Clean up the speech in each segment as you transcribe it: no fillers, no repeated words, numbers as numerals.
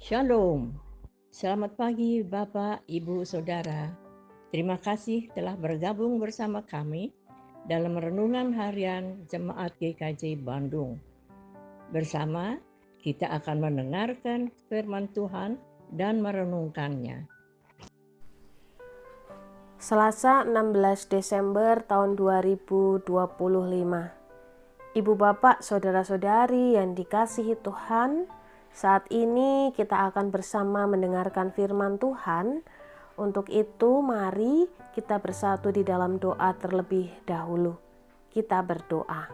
Shalom, selamat pagi Bapak, Ibu, Saudara. Terima kasih telah bergabung bersama kami dalam Renungan Harian Jemaat GKJ Bandung. Bersama kita akan mendengarkan firman Tuhan dan merenungkannya. Selasa 16 Desember tahun 2025. Ibu bapak, saudara-saudari yang dikasihi Tuhan, saat ini kita akan bersama mendengarkan firman Tuhan. Untuk itu mari kita bersatu di dalam doa terlebih dahulu. Kita berdoa.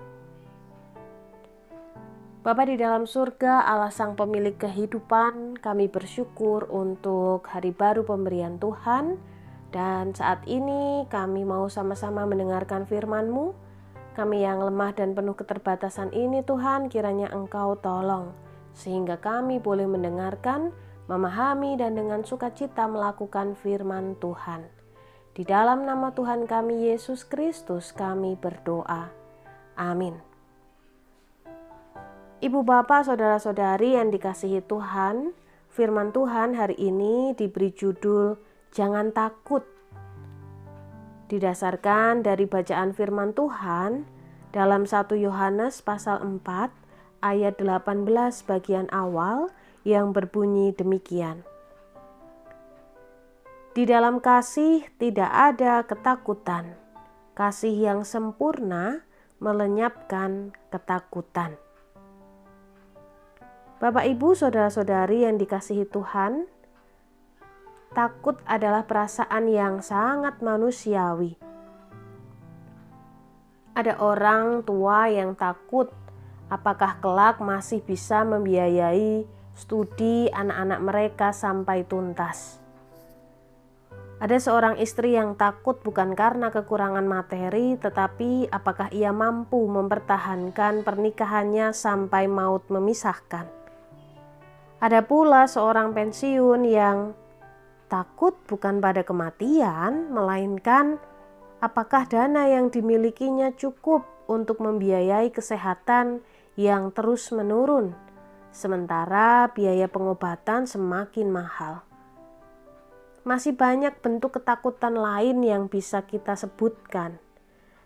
Bapa di dalam surga, Allah Sang Pemilik kehidupan, kami bersyukur untuk hari baru pemberian Tuhan. Dan saat ini kami mau sama-sama mendengarkan firman-Mu. Kami yang lemah dan penuh keterbatasan ini Tuhan, kiranya Engkau tolong, sehingga kami boleh mendengarkan, memahami dan dengan sukacita melakukan firman Tuhan. Di dalam nama Tuhan kami Yesus Kristus kami berdoa. Amin. Ibu bapak, saudara-saudari yang dikasihi Tuhan, firman Tuhan hari ini diberi judul Jangan Takut. Didasarkan dari bacaan firman Tuhan dalam 1 Yohanes pasal 4 ayat 18 bagian awal yang berbunyi demikian. Di dalam kasih tidak ada ketakutan. Kasih yang sempurna melenyapkan ketakutan. Bapak, Ibu, saudara-saudari yang dikasihi Tuhan, takut adalah perasaan yang sangat manusiawi. Ada orang tua yang takut apakah kelak masih bisa membiayai studi anak-anak mereka sampai tuntas. Ada seorang istri yang takut bukan karena kekurangan materi, tetapi apakah ia mampu mempertahankan pernikahannya sampai maut memisahkan. Ada pula seorang pensiun yang takut bukan pada kematian, melainkan apakah dana yang dimilikinya cukup untuk membiayai kesehatan yang terus menurun, sementara biaya pengobatan semakin mahal. Masih banyak bentuk ketakutan lain yang bisa kita sebutkan,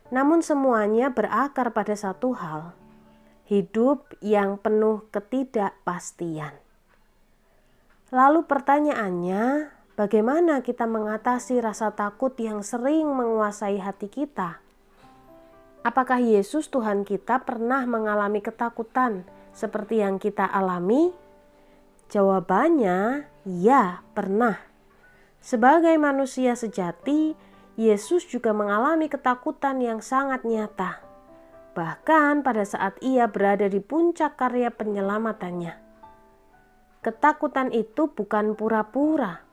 namun semuanya berakar pada satu hal, hidup yang penuh ketidakpastian. Lalu pertanyaannya, bagaimana kita mengatasi rasa takut yang sering menguasai hati kita? Apakah Yesus Tuhan kita pernah mengalami ketakutan seperti yang kita alami? Jawabannya, ya, pernah. Sebagai manusia sejati, Yesus juga mengalami ketakutan yang sangat nyata. Bahkan pada saat ia berada di puncak karya penyelamatannya. Ketakutan itu bukan pura-pura.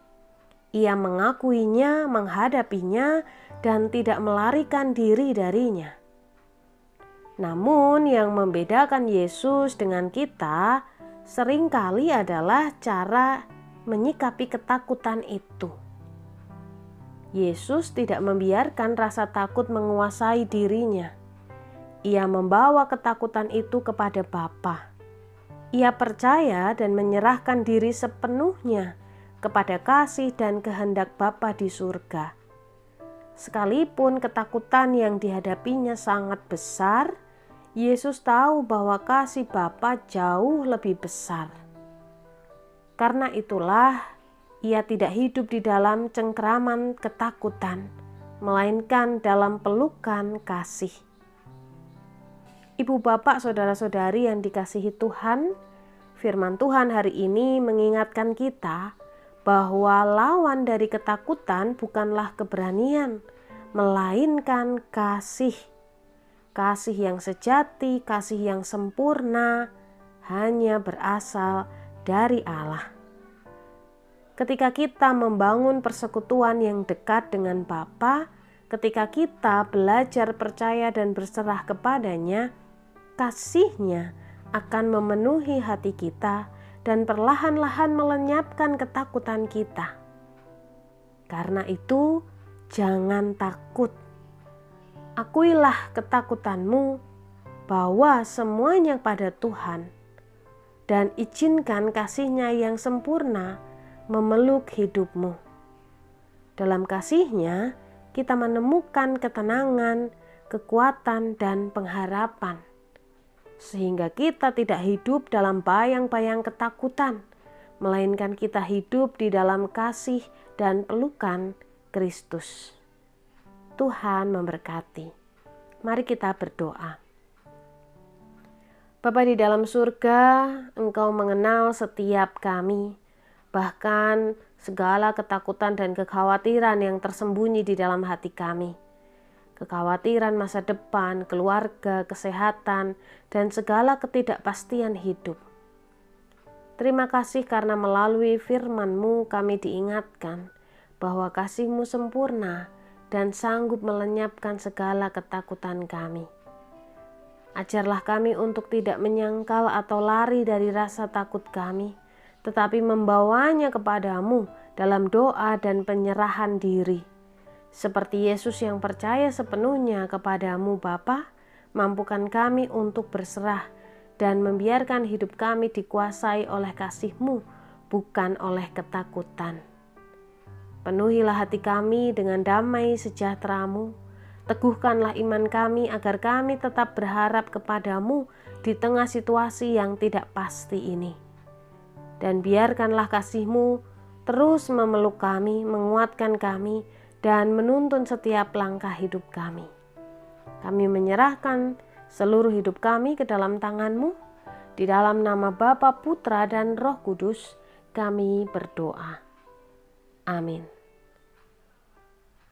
Ia mengakuinya, menghadapinya, dan tidak melarikan diri darinya. Namun yang membedakan Yesus dengan kita seringkali adalah cara menyikapi ketakutan itu. Yesus tidak membiarkan rasa takut menguasai dirinya. Ia membawa ketakutan itu kepada Bapa. Ia percaya dan menyerahkan diri sepenuhnya kepada kasih dan kehendak Bapa di surga. Sekalipun ketakutan yang dihadapinya sangat besar, Yesus tahu bahwa kasih Bapa jauh lebih besar. Karena itulah, ia tidak hidup di dalam cengkraman ketakutan, melainkan dalam pelukan kasih. Ibu bapak, saudara-saudari yang dikasihi Tuhan, firman Tuhan hari ini mengingatkan kita bahwa lawan dari ketakutan bukanlah keberanian, melainkan kasih. Kasih yang sejati, kasih yang sempurna, hanya berasal dari Allah. Ketika kita membangun persekutuan yang dekat dengan Bapa, ketika kita belajar percaya dan berserah kepadanya, kasih-Nya akan memenuhi hati kita dan perlahan-lahan melenyapkan ketakutan kita. Karena itu, jangan takut. Akuilah ketakutanmu, bawa semuanya pada Tuhan, dan izinkan kasih-Nya yang sempurna memeluk hidupmu. Dalam kasih-Nya, kita menemukan ketenangan, kekuatan, dan pengharapan. Sehingga kita tidak hidup dalam bayang-bayang ketakutan, melainkan kita hidup di dalam kasih dan pelukan Kristus. Tuhan memberkati. Mari kita berdoa. Bapa di dalam surga, Engkau mengenal setiap kami, bahkan segala ketakutan dan kekhawatiran yang tersembunyi di dalam hati kami. Kekhawatiran masa depan, keluarga, kesehatan, dan segala ketidakpastian hidup. Terima kasih karena melalui firman-Mu kami diingatkan bahwa kasih-Mu sempurna dan sanggup melenyapkan segala ketakutan kami. Ajarlah kami untuk tidak menyangkal atau lari dari rasa takut kami, tetapi membawanya kepadamu dalam doa dan penyerahan diri. Seperti Yesus yang percaya sepenuhnya kepadamu Bapa, mampukan kami untuk berserah dan membiarkan hidup kami dikuasai oleh kasih-Mu, bukan oleh ketakutan. Penuhilah hati kami dengan damai sejahtera-Mu. Teguhkanlah iman kami agar kami tetap berharap kepadamu di tengah situasi yang tidak pasti ini. Dan biarkanlah kasih-Mu terus memeluk kami, menguatkan kami, dan menuntun setiap langkah hidup kami. Kami menyerahkan seluruh hidup kami ke dalam tangan-Mu. Di dalam nama Bapa, Putra, dan Roh Kudus kami berdoa. Amin.